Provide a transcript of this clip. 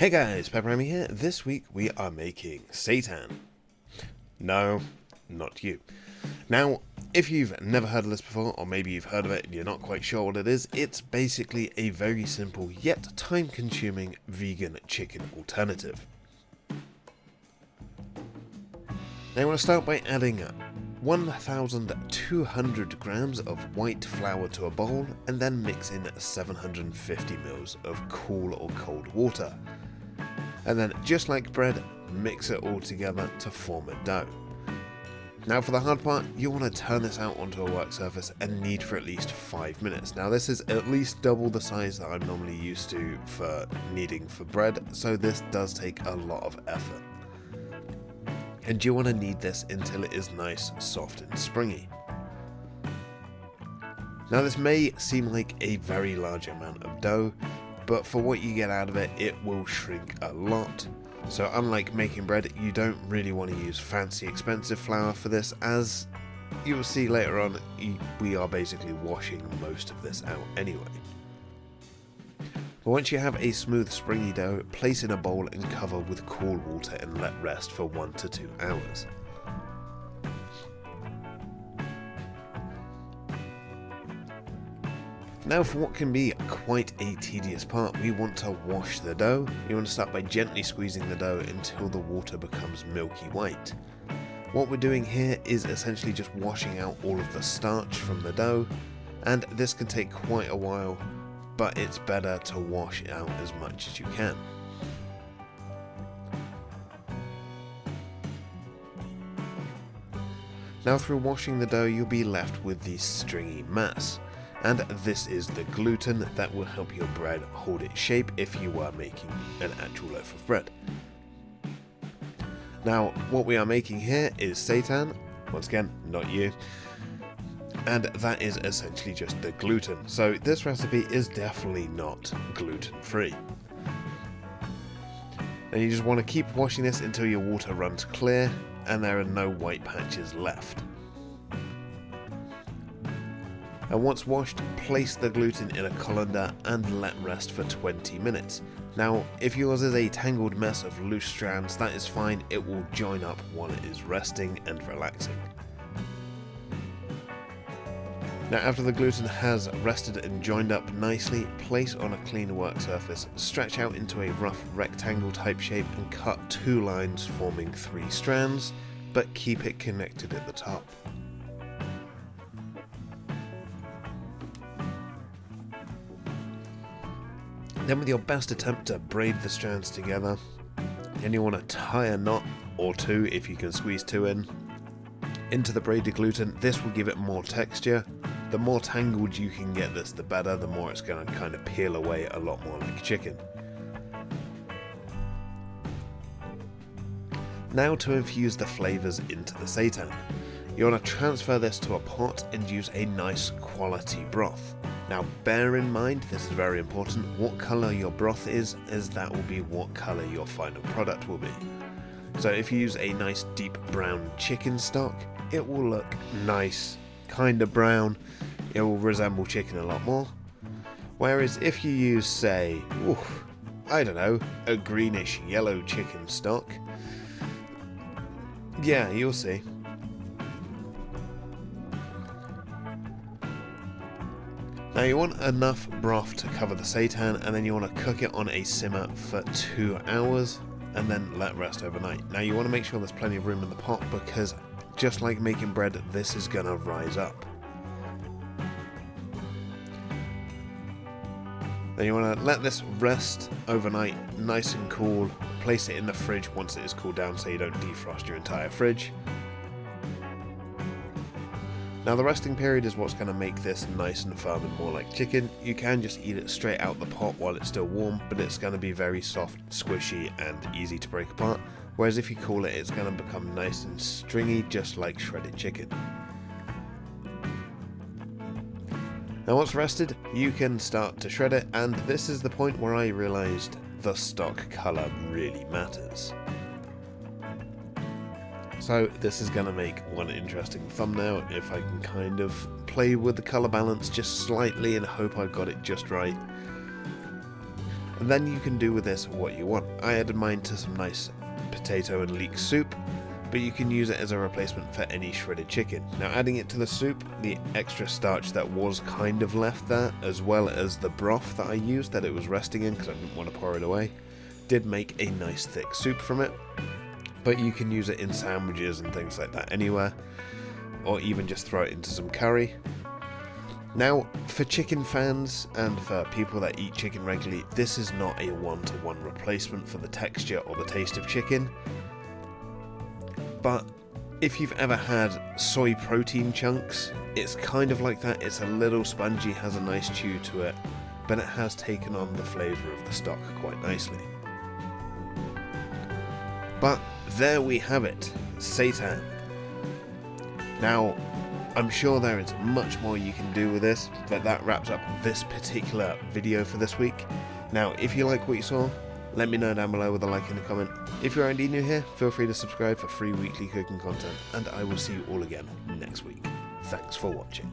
Hey guys, PepperAmmy here. This week we are making Seitan. No, not you. Now, if you've never heard of this before, or maybe you've heard of it and you're not quite sure what it is, it's basically a very simple yet time-consuming vegan chicken alternative. Now I want to start by adding 1,200 grams of white flour to a bowl and then mix in 750 ml of cool or cold water. And then, just like bread, mix it all together to form a dough. Now for the hard part, you want to turn this out onto a work surface and knead for at least 5 minutes. Now this is at least double the size that I'm normally used to for kneading for bread, so this does take a lot of effort. And you want to knead this until it is nice, soft and springy. Now this may seem like a very large amount of dough, but for what you get out of it, it will shrink a lot. So unlike making bread, you don't really want to use fancy expensive flour for this, as you will see later on, we are basically washing most of this out anyway. But once you have a smooth springy dough, place in a bowl and cover with cool water and let rest for 1 to 2 hours. Now for what can be quite a tedious part, we want to wash the dough. You want to start by gently squeezing the dough until the water becomes milky white. What we're doing here is essentially just washing out all of the starch from the dough, and this can take quite a while, but it's better to wash out as much as you can. Now through washing the dough, you'll be left with the stringy mass. And this is the gluten that will help your bread hold its shape if you are making an actual loaf of bread. Now, what we are making here is seitan, once again, not you, and that is essentially just the gluten. So this recipe is definitely not gluten-free. And you just want to keep washing this until your water runs clear and there are no white patches left. And once washed, place the gluten in a colander and let rest for 20 minutes. Now, if yours is a tangled mess of loose strands, that is fine, it will join up while it is resting and relaxing. Now after the gluten has rested and joined up nicely, place on a clean work surface, stretch out into a rough rectangle type shape and cut 2 lines forming 3 strands, but keep it connected at the top. Then with your best attempt to braid the strands together, then you want to tie a knot or 2 if you can squeeze 2 in, into the braided gluten. This will give it more texture. The more tangled you can get this, the better, the more it's going to kind of peel away a lot more like chicken. Now to infuse the flavours into the seitan. You want to transfer this to a pot and use a nice quality broth. Now bear in mind, this is very important, what colour your broth is, as that will be what colour your final product will be. So if you use a nice deep brown chicken stock, it will look nice, kind of brown, it will resemble chicken a lot more. Whereas if you use, say, I don't know, a greenish yellow chicken stock, yeah, you'll see. Now you want enough broth to cover the seitan, and then you want to cook it on a simmer for 2 hours and then let rest overnight. Now you want to make sure there's plenty of room in the pot, because just like making bread, this is going to rise up. Then you want to let this rest overnight nice and cool, place it in the fridge once it is cooled down so you don't defrost your entire fridge. Now the resting period is what's going to make this nice and firm and more like chicken. You can just eat it straight out the pot while it's still warm, but it's going to be very soft, squishy and easy to break apart. Whereas if you cool it, it's going to become nice and stringy, just like shredded chicken. Now once rested, you can start to shred it, and this is the point where I realised the stock colour really matters. So this is going to make one interesting thumbnail if I can kind of play with the colour balance just slightly and hope I got it just right. then you can do with this what you want. I added mine to some nice potato and leek soup, but you can use it as a replacement for any shredded chicken. Now, adding it to the soup, the extra starch that was kind of left there, as well as the broth that I used that it was resting in because I didn't want to pour it away, did make a nice thick soup from it. But you can use it in sandwiches and things like that anywhere, or even just throw it into some curry. Now, for chicken fans and for people that eat chicken regularly, this is not a one-to-one replacement for the texture or the taste of chicken. But if you've ever had soy protein chunks, it's kind of like that. It's a little spongy, has a nice chew to it, but it has taken on the flavour of the stock quite nicely. But there we have it, Seitan. Now, I'm sure there is much more you can do with this, but that wraps up this particular video for this week. Now, if you like what you saw, let me know down below with a like and a comment. If you're indeed new here, feel free to subscribe for free weekly cooking content, and I will see you all again next week. Thanks for watching.